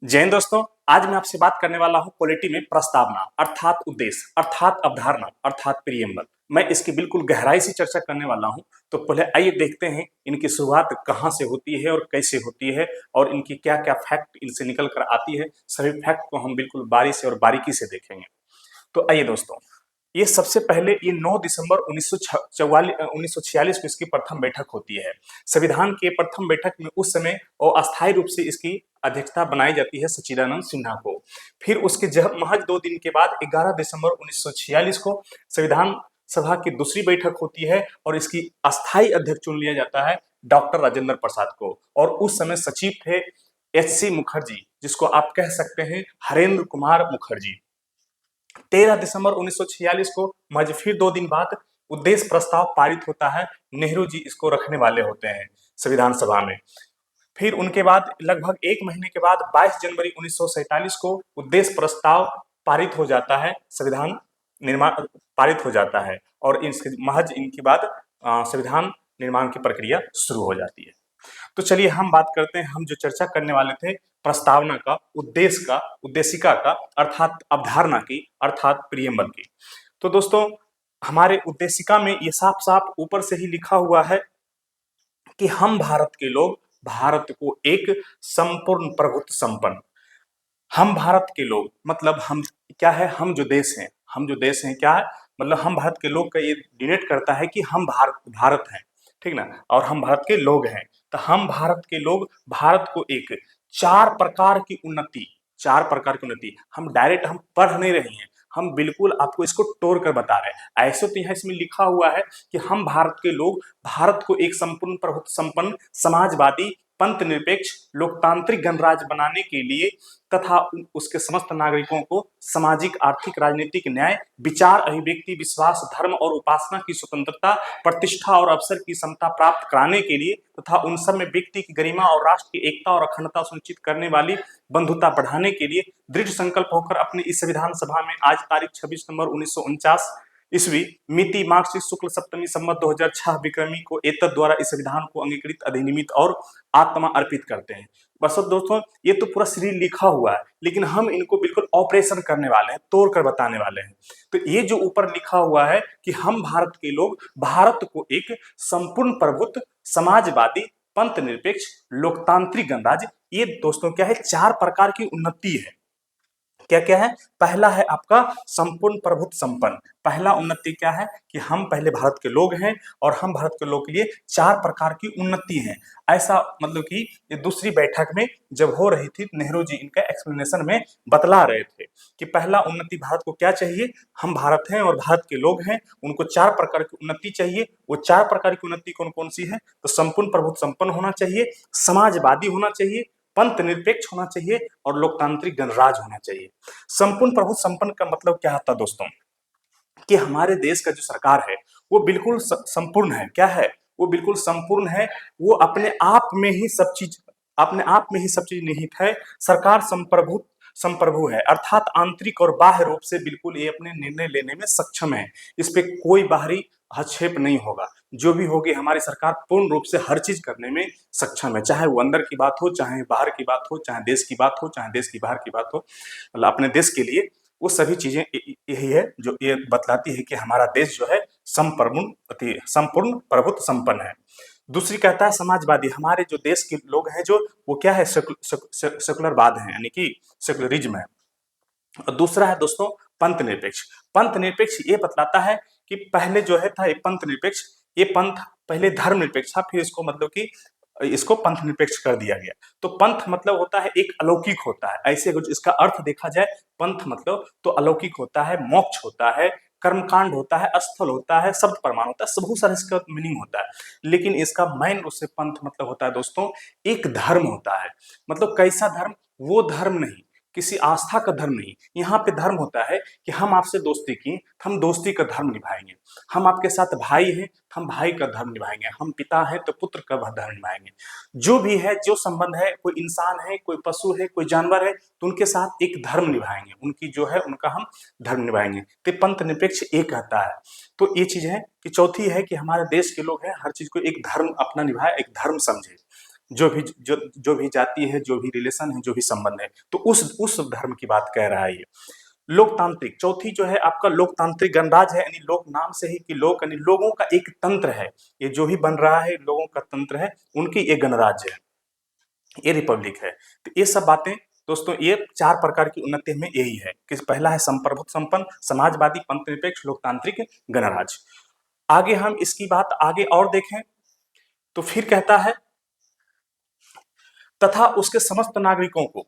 जय हिंद दोस्तों। आज मैं आपसे बात करने वाला हूं पॉलिटी में प्रस्तावना अर्थात उद्देश्य अर्थात अवधारणा अर्थात प्रियम्बल। मैं इसकी बिल्कुल गहराई से चर्चा करने वाला हूं। तो पहले आइए देखते हैं इनकी शुरुआत कहां से होती है और कैसे होती है और इनकी क्या क्या फैक्ट इनसे निकल कर आती है। सभी फैक्ट को हम बिल्कुल बारी से और बारीकी से देखेंगे। तो आइए दोस्तों, ये सबसे पहले ये 9 दिसंबर 1946 को इसकी प्रथम बैठक होती है। संविधान के प्रथम बैठक में उस समय और अस्थायी रूप से इसकी अध्यक्षता बनाई जाती है सच्चिदानंद सिन्हा को। फिर उसके महज 2 दिन के बाद 11 दिसंबर 1946 को संविधान सभा की दूसरी बैठक होती है और इसकी अस्थायी अध्यक्ष चुन लिया जाता है डॉक्टर राजेंद्र प्रसाद को। और उस समय सचिव थे एच.सी. मुखर्जी, जिसको आप कह सकते हैं हरेंद्र कुमार मुखर्जी। 13 दिसंबर 1946 को महज फिर 2 दिन बाद उद्देश्य प्रस्ताव पारित होता है। नेहरू जी इसको रखने वाले होते हैं संविधान सभा में। फिर उनके बाद लगभग 1 महीने के बाद 22 जनवरी 1947 को उद्देश्य प्रस्ताव पारित हो जाता है, संविधान निर्माण पारित हो जाता है और इसके महज इनके बाद संविधान निर्माण की प्रक्रिया शुरू हो जाती है। तो चलिए हम बात करते हैं, हम जो चर्चा करने वाले थे प्रस्तावना का, उद्देश्य का, उद्देशिका का अर्थात अवधारणा की अर्थात प्रियम्बल की। तो दोस्तों, हमारे उद्देशिका में ये साफ साफ ऊपर से ही लिखा हुआ है कि हम भारत के लोग भारत को एक संपूर्ण प्रभुत्व संपन्न, हम भारत के लोग मतलब हम क्या है, हम जो देश हैं, हम जो देश हैं क्या है, मतलब हम भारत के लोग का ये डिनोट करता है कि हम भारत हैं, ठीक ना, और हम भारत के लोग हैं। तो हम भारत के लोग भारत को एक 4 प्रकार की उन्नति, 4 प्रकार की उन्नति, हम डायरेक्ट हम पढ़ नहीं रहे हैं, हम बिल्कुल आपको इसको तोड़ कर बता रहे हैं। ऐसे तो यहाँ इसमें लिखा हुआ है कि हम भारत के लोग भारत को एक संपूर्ण प्रभुत्व संपन्न समाजवादी पंथ निरपेक्ष लोकतांत्रिक गणराज्य बनाने के लिए तथा उसके समस्त नागरिकों को सामाजिक आर्थिक राजनीतिक न्याय विचार अभिव्यक्ति विश्वास धर्म और उपासना की स्वतंत्रता प्रतिष्ठा और अवसर की समता प्राप्त कराने के लिए तथा उन सब में व्यक्ति की गरिमा और राष्ट्र की एकता और अखंडता सुनिश्चित करने वाली बंधुता बढ़ाने के लिए दृढ़ संकल्प होकर अपनी इस संविधान सभा में आज तारीख 26 नवंबर 1949 ईस्वी मिति मार्क्सिस्ट शुक्ल सप्तमी संवत 2006 विक्रमी को एतद द्वारा इस संविधान को अंगीकृत अधिनियमित और आत्मा अर्पित करते हैं। बस दोस्तों, ये तो पूरा श्री लिखा हुआ है, लेकिन हम इनको बिल्कुल ऑपरेशन करने वाले हैं, तोड़ कर बताने वाले हैं। तो ये जो ऊपर लिखा हुआ है कि हम भारत के लोग भारत को एक संपूर्ण प्रभुत्व समाजवादी पंथ निरपेक्ष लोकतांत्रिक गणराज्य, ये दोस्तों क्या है, 4 प्रकार की उन्नति है। क्या क्या है? पहला है आपका संपूर्ण प्रभुत्व संपन्न। पहला उन्नति क्या है कि हम पहले भारत के लोग हैं और हम भारत के लोग के लिए 4 प्रकार की उन्नति है। ऐसा मतलब कि ये दूसरी बैठक में जब हो रही थी, नेहरू जी इनका एक्सप्लेनेशन में बतला रहे थे कि पहला उन्नति भारत को क्या चाहिए, हम भारत हैं और भारत के लोग हैं, उनको 4 प्रकार की उन्नति चाहिए। वो 4 प्रकार की उन्नति कौन कौन सी है? तो संपूर्ण प्रभुत्व संपन्न होना चाहिए, समाजवादी होना चाहिए, पंथ निरपेक्ष होना चाहिए और लोकतांत्रिक गणराज्य होना चाहिए। संपूर्ण प्रभुत्व संपन्न का मतलब क्या होता है दोस्तों, कि हमारे देश का जो सरकार है वो बिल्कुल संपूर्ण है। क्या है? वो बिल्कुल संपूर्ण है। वो अपने आप में ही सब चीज, अपने आप में ही सब चीज निहित है। सरकार संप्रभु है, अर्थात आंतरिक और बाह्य रूप से बिल्कुल ये अपने निर्णय लेने में सक्षम है। इस पे कोई बाहरी हस्तक्षेप नहीं होगा। जो भी होगी हमारी सरकार पूर्ण रूप से हर चीज करने में सक्षम है, चाहे वो अंदर की बात हो, चाहे बाहर की बात हो, चाहे देश की बात हो, चाहे देश की बाहर की बात हो, मतलब अपने देश के लिए वो सभी चीजें यही है जो ये बतलाती है कि हमारा देश जो है संपूर्ण प्रभुत्व संपन्न है। दूसरी कहता है समाजवादी, हमारे जो देश के लोग हैं जो वो क्या है, सेकुलरवाद है, यानी कि सेकुलरिज्म है। और दूसरा है दोस्तों पंथ निरपेक्ष। पंथ निरपेक्ष ये बतलाता है कि पहले जो है था ये पंथ निरपेक्ष, ये पंथ पहले धर्म निरपेक्ष था, फिर इसको मतलब कि इसको पंथ निरपेक्ष कर दिया गया। तो पंथ मतलब होता है एक अलौकिक होता है, ऐसे कुछ इसका अर्थ देखा जाए, पंथ मतलब तो अलौकिक होता है, मोक्ष होता है, कर्मकांड होता है, स्थल होता है, शब्द प्रमाण होता है, बहुत सारा इसका मीनिंग होता है। लेकिन इसका मेन उससे पंथ मतलब होता है दोस्तों एक धर्म होता है। मतलब कैसा धर्म? वो धर्म नहीं, किसी आस्था का धर्म नहीं। यहाँ पे धर्म होता है कि हम आपसे दोस्ती की, हम दोस्ती का धर्म निभाएंगे। हम आपके साथ भाई हैं, हम भाई का धर्म निभाएंगे। हम पिता हैं तो पुत्र का धर्म निभाएंगे। जो भी है, जो संबंध है, कोई इंसान है, कोई पशु है, कोई जानवर है, तो उनके साथ एक धर्म निभाएंगे, उनकी जो है उनका हम धर्म निभाएंगे। तो पंथ निरपेक्ष एक कहता है। तो ये चीज है कि चौथी है कि हमारे देश के लोग हैं हर चीज को एक धर्म अपना निभाए, एक धर्म समझे। जो भी जाति है, जो भी रिलेशन है, जो भी संबंध है, तो उस धर्म की बात कह रहा है ये। लोकतांत्रिक, चौथी जो है आपका लोकतांत्रिक गणराज्य है, यानी लोक नाम से ही कि लोक यानी लोगों का एक तंत्र है, ये जो भी बन रहा है लोगों का तंत्र है, उनकी एक गणराज्य है, ये रिपब्लिक है। तो ये सब बातें दोस्तों, ये 4 प्रकार की उन्नति में यही है कि पहला है संप्रभुत्व संपन्न, समाजवादी, पंथ निरपेक्ष, लोकतांत्रिक, गणराज्य। आगे हम इसकी बात आगे और देखें तो फिर कहता है तथा उसके समस्त नागरिकों को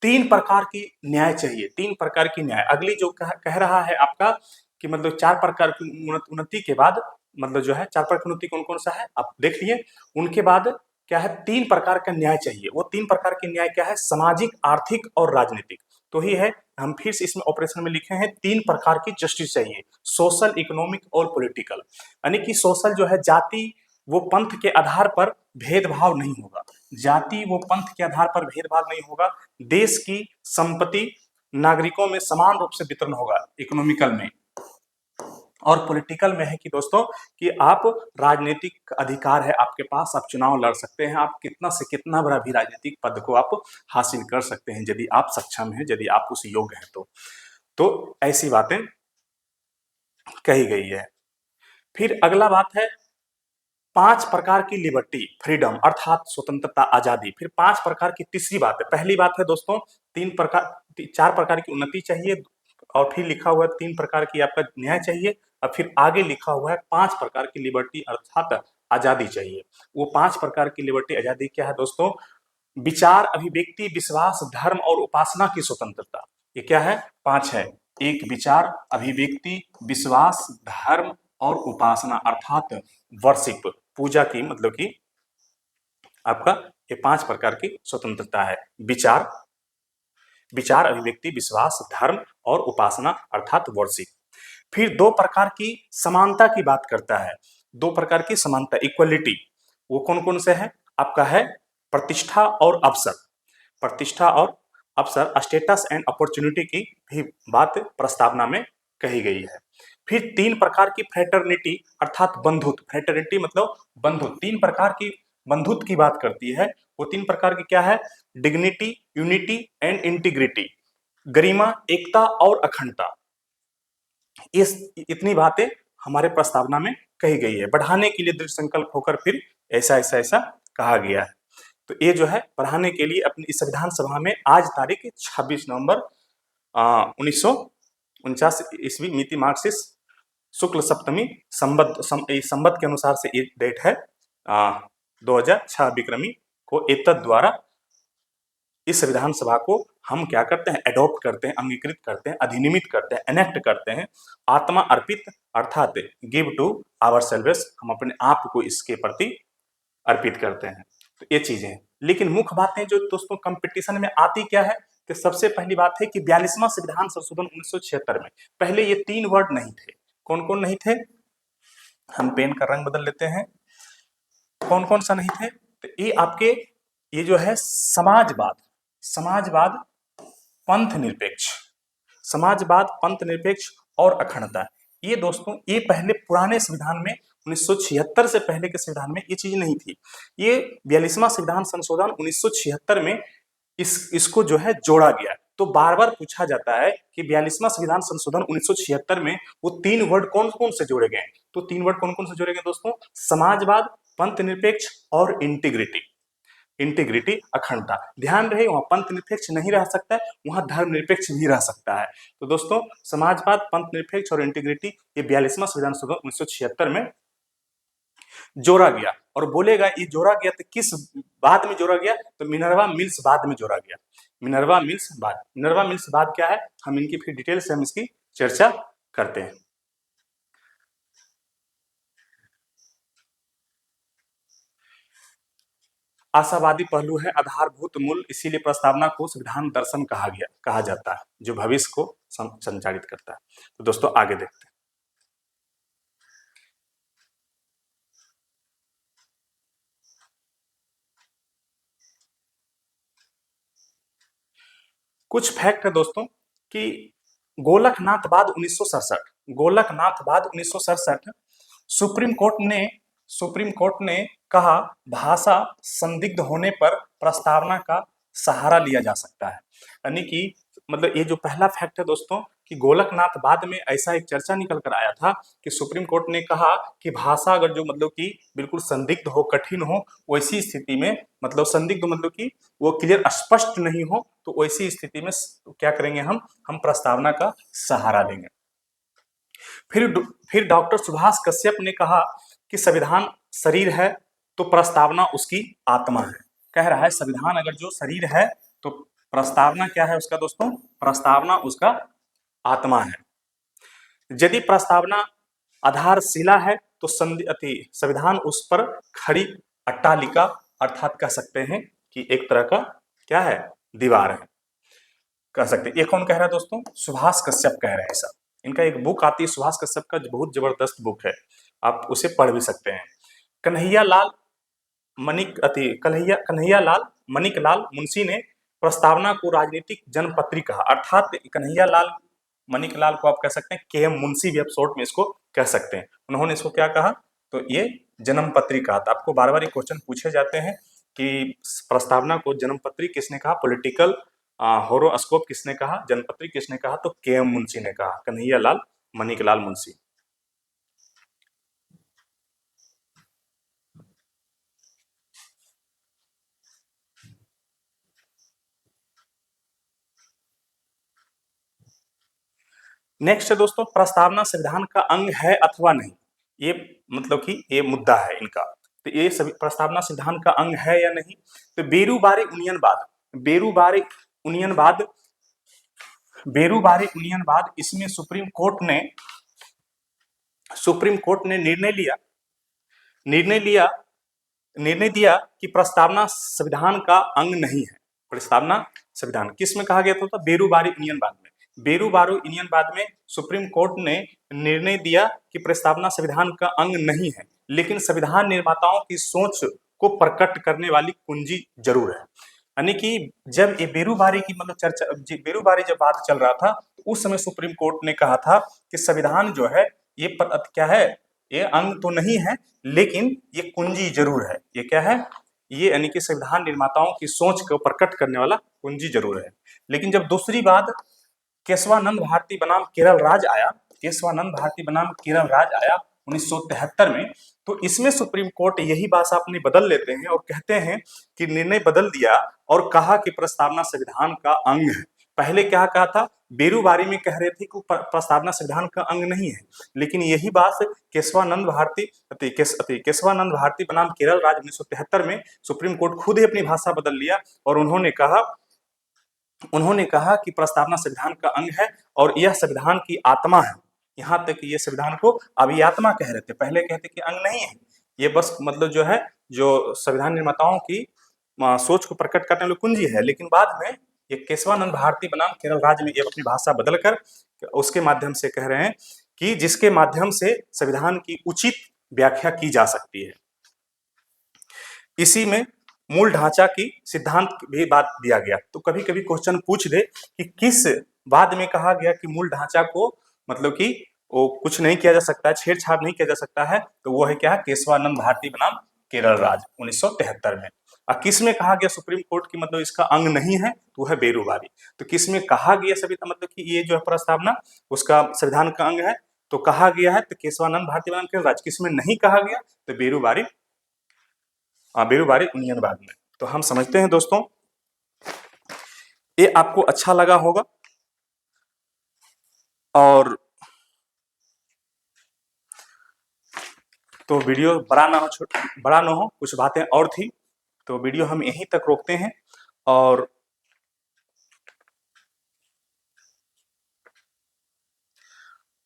3 प्रकार की न्याय चाहिए, 3 प्रकार की न्याय। अगली जो कह रहा है आपका कि मतलब 4 प्रकार की उन्नति के बाद मतलब जो है 4 प्रकार की उन्नति कौन कौन सा है आप देख लिए। उनके बाद क्या है, 3 प्रकार का न्याय चाहिए। वो 3 प्रकार के न्याय क्या है, सामाजिक, आर्थिक और राजनीतिक। तो ही है, हम फिर से इसमें ऑपरेशन में लिखे हैं 3 प्रकार की जस्टिस चाहिए, सोशल, इकोनॉमिक और पॉलिटिकल। यानी कि सोशल जो है जाति वो पंथ के आधार पर भेदभाव नहीं होगा, जाति वो पंथ के आधार पर भेदभाव नहीं होगा, देश की संपत्ति नागरिकों में समान रूप से वितरण होगा इकोनॉमिकल में। और पॉलिटिकल में है कि दोस्तों कि आप राजनीतिक अधिकार है आपके पास, आप चुनाव लड़ सकते हैं, आप कितना से कितना बड़ा भी राजनीतिक पद को आप हासिल कर सकते हैं यदि आप सक्षम हैं, यदि आप उस योग्य हैं तो ऐसी बातें कही गई है। फिर अगला बात है 5 प्रकार की लिबर्टी, फ्रीडम अर्थात स्वतंत्रता, आजादी। फिर 5 प्रकार की तीसरी बात है, पहली बात है दोस्तों 4 प्रकार की उन्नति चाहिए, और फिर लिखा हुआ है 3 प्रकार की आपका न्याय चाहिए, और फिर आगे लिखा हुआ है 5 प्रकार की लिबर्टी अर्थात आजादी चाहिए। वो 5 प्रकार की लिबर्टी आजादी क्या है दोस्तों, विचार, अभिव्यक्ति, विश्वास, धर्म और उपासना की स्वतंत्रता। ये क्या है, 5 है। एक विचार, अभिव्यक्ति, विश्वास, धर्म और उपासना अर्थात वर्शिप, पूजा की मतलब कि आपका ये 5 प्रकार की स्वतंत्रता है। विचार, अभिव्यक्ति, विश्वास, धर्म और उपासना अर्थात वर्शिप। फिर 2 प्रकार की समानता की बात करता है, 2 प्रकार की समानता, इक्वलिटी। वो कौन कौन से है आपका है, प्रतिष्ठा और अवसर, प्रतिष्ठा और अवसर, स्टेटस एंड अपॉर्चुनिटी की भी बात प्रस्तावना में कही गई है। फिर 3 प्रकार की फ्रेटर्निटी अर्थात बंधुत्व, फ्रेटर्निटी मतलब बंधुत्व, 3 प्रकार की बंधुत्व की बात करती है। वो 3 प्रकार की क्या है, डिग्निटी, यूनिटी एंड इंटीग्रिटी, गरिमा, एकता और अखंडता। इस इतनी बातें हमारे प्रस्तावना में कही गई है। बढ़ाने के लिए दृढ़ संकल्प होकर फिर ऐसा ऐसा ऐसा कहा गया है। तो ये जो है पढ़ाने के लिए अपनी इस संविधान सभा में आज तारीख 26 नवंबर 1949 ईस्वी, मिति मार्क्सिस शुक्ल सप्तमी संवत के अनुसार से ये डेट है 2006 विक्रमी को एतद द्वारा इस संविधान सभा को हम क्या करते हैं, एडॉप्ट करते हैं, अंगीकृत करते हैं, अधिनियमित करते हैं, एनेक्ट करते हैं। आत्मा अर्पित अर्थात गिव टू आवर सेल्वेस, हम अपने आप को इसके प्रति अर्पित करते हैं। तो ये चीजें हैं, लेकिन मुख्य बातें जो दोस्तों कंपटीशन में आती क्या है कि सबसे पहली बात है कि 42वां संविधान संशोधन 1976 में पहले ये 3 वर्ड नहीं थे। कौन कौन नहीं थे, हम पेन का रंग बदल लेते हैं, कौन कौन सा नहीं थे, तो ये आपके ये जो है समाजवाद, समाजवाद, पंथ निरपेक्ष, समाजवाद, पंथ निरपेक्ष और अखंडता। ये दोस्तों ये पहले पुराने संविधान में 1976 से पहले के संविधान में ये चीज नहीं थी। ये 42वां संविधान संशोधन 1976 में इसको जो है जोड़ा गया। तो बार बार पूछा जाता है कि 42वां संविधान संशोधन 1976 में वो 3 वर्ड कौन कौन से जोड़े गए, तो 3 वर्ड कौन कौन से जोड़े गए दोस्तों, समाजवाद, पंथ निरपेक्ष और इंटीग्रिटी, इंटीग्रिटी, अखंडता। ध्यान रहे वहां पंथ निरपेक्ष नहीं रह सकता है, वहां धर्म निरपेक्ष भी रह सकता है। तो दोस्तों समाजवाद, पंथ निरपेक्ष और इंटीग्रिटी ये 42वां संविधान संशोधन 1976 में जोड़ा गया। और बोलेगा ये जोड़ा गया तो किस बाद में जोड़ा गया, तो मिनर्वा मिल्स बाद में जोड़ा गया। मिनर्वा मिल्स बाद, मिनर्वा मिल्स बाद क्या है, हम इनकी फिर डिटेल से हम इसकी चर्चा करते हैं। आशावादी पहलू है, आधारभूत मूल, इसीलिए प्रस्तावना को संविधान दर्शन कहा जाता है, जो भविष्य को संचालित करता है। तो दोस्तों आगे देखते हैं। कुछ फैक्ट है दोस्तों कि गोलकनाथ बाद 1967 सुप्रीम कोर्ट ने कहा भाषा संदिग्ध होने पर प्रस्तावना का सहारा लिया जा सकता है। यानी कि मतलब ये जो पहला फैक्ट है दोस्तों कि गोलकनाथ बाद में ऐसा एक चर्चा निकल कर आया था कि सुप्रीम कोर्ट ने कहा कि भाषा अगर जो मतलब कि बिल्कुल संदिग्ध हो, कठिन हो, वैसी स्थिति में मतलब संदिग्ध मतलब कि वो क्लियर स्पष्ट नहीं हो, तो वैसी स्थिति में क्या करेंगे हम प्रस्तावना का सहारा लेंगे। फिर डॉक्टर सुभाष कश्यप ने कहा कि संविधान शरीर है तो प्रस्तावना उसकी आत्मा है। कह रहा है संविधान अगर जो शरीर है तो प्रस्तावना क्या है उसका दोस्तों? प्रस्तावना उसका आत्मा है। यदि प्रस्तावना आधारशिला है तो संविधान उस पर खड़ी अट्टालिका अर्थात कह सकते हैं कि एक तरह का क्या है, दीवार है, कह सकते हैं। ये कौन कह रहा है दोस्तों? सुभाष कश्यप कह रहे हैं ऐसा। इनका एक बुक आती है सुभाष कश्यप का, बहुत जबरदस्त बुक है, आप उसे पढ़ भी सकते हैं। कन्हैयालाल मणिकलाल मुंशी ने प्रस्तावना को राजनीतिक जनपत्री कहा, अर्थात कन्हैयालाल मणिकलाल को आप कह सकते हैं के एम मुंशी भी आप शॉर्ट में इसको कह सकते हैं। उन्होंने इसको क्या कहा? तो ये जन्मपत्री कहा था। आपको बार बार ये क्वेश्चन पूछे जाते हैं कि प्रस्तावना को जन्मपत्री किसने कहा, पॉलिटिकल होरोस्कोप किसने कहा, जनपत्री किसने कहा? तो के एम मुंशी ने कहा, कन्हैयालाल मणिकलाल मुंशी। नेक्स्ट है दोस्तों प्रस्तावना संविधान का अंग है अथवा नहीं। ये मतलब कि ये मुद्दा है इनका। तो ये सभी प्रस्तावना संविधान का अंग है या नहीं। तो बेरूबारी उनियनवाद इसमें सुप्रीम कोर्ट ने निर्णय दिया कि प्रस्तावना संविधान का अंग नहीं है। प्रस्तावना संविधान किस में कहा गया था? बेरूबारी उनियनवाद में। बेरूबारी उनियनवाद में सुप्रीम कोर्ट ने निर्णय दिया कि प्रस्तावना संविधान का अंग नहीं है, लेकिन संविधान निर्माताओं की सोच को प्रकट करने वाली कुंजी जरूर है। यानी कि जब ये बेरूबारी की मतलब बेरूबारी जब बात चल रहा था तो उस समय सुप्रीम कोर्ट ने कहा था कि संविधान जो है ये क्या है, ये अंग तो नहीं है लेकिन ये कुंजी जरूर है। ये क्या है? ये यानी कि संविधान निर्माताओं की सोच को प्रकट करने वाला कुंजी जरूर है। लेकिन जब दूसरी बात केशवानंद भारती बनाम केरल राज आया 1973 में, तो इसमें सुप्रीम कोर्ट यही भाषा अपनी बदल लेते हैं और कहते हैं कि निर्णय बदल दिया और कहा कि प्रस्तावना संविधान का अंग है। पहले क्या कहा था? बेरूबारी में कह रहे थे कि प्रस्तावना संविधान का अंग नहीं है, लेकिन यही बात केशवानंद भारती बनाम केरल राज 1973 में सुप्रीम कोर्ट खुद ही अपनी भाषा बदल लिया और उन्होंने कहा कि प्रस्तावना संविधान का अंग है और यह संविधान की आत्मा है। यहाँ तक कि ये संविधान को अभी आत्मा कह रहे थे, पहले कहते कि अंग नहीं है। ये बस मतलब जो है जो संविधान निर्माताओं की सोच को प्रकट करने वाली कुंजी है। लेकिन बाद में ये केशवानंद भारती बनाम केरल राज्य में ये अपनी भाषा बदलकर उसके माध्यम से कह रहे हैं कि जिसके माध्यम से संविधान की उचित व्याख्या की जा सकती है। इसी में मूल ढांचा की सिद्धांत भी बात दिया गया। तो कभी कभी क्वेश्चन पूछ दे कि किस बाद में कहा गया कि मूल ढांचा को मतलब कि वो कुछ नहीं किया जा सकता है, छेड़छाड़ नहीं किया जा सकता है, तो वो है क्या? केशवानंद भारती बनाम केरल राज 1973 में। और किस में कहा गया सुप्रीम कोर्ट की मतलब इसका अंग नहीं है? तो वो है बेरूबारी। तो किस में कहा गया सभी मतलब कि ये जो है प्रस्तावना उसका संविधान का अंग है? तो कहा गया है तो केशवानंद भारती बनाम केरल राज। किस में नहीं कहा गया? तो बेरूबारी उनियनवाद में। तो हम समझते हैं दोस्तों ये आपको अच्छा लगा होगा और तो वीडियो बड़ा ना हो, कुछ बातें और थी तो वीडियो हम यहीं तक रोकते हैं। और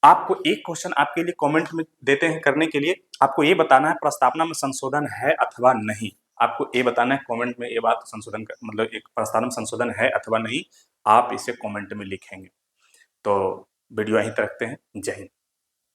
आपको एक क्वेश्चन आपके लिए कमेंट में देते हैं करने के लिए, आपको ये बताना है प्रस्तावना में संशोधन है अथवा नहीं। आपको ये बताना है कमेंट में ये बात संशोधन मतलब एक प्रस्तावना में संशोधन है अथवा नहीं, आप इसे कमेंट में लिखेंगे। तो वीडियो यहीं तक रखते हैं। जय हिंद।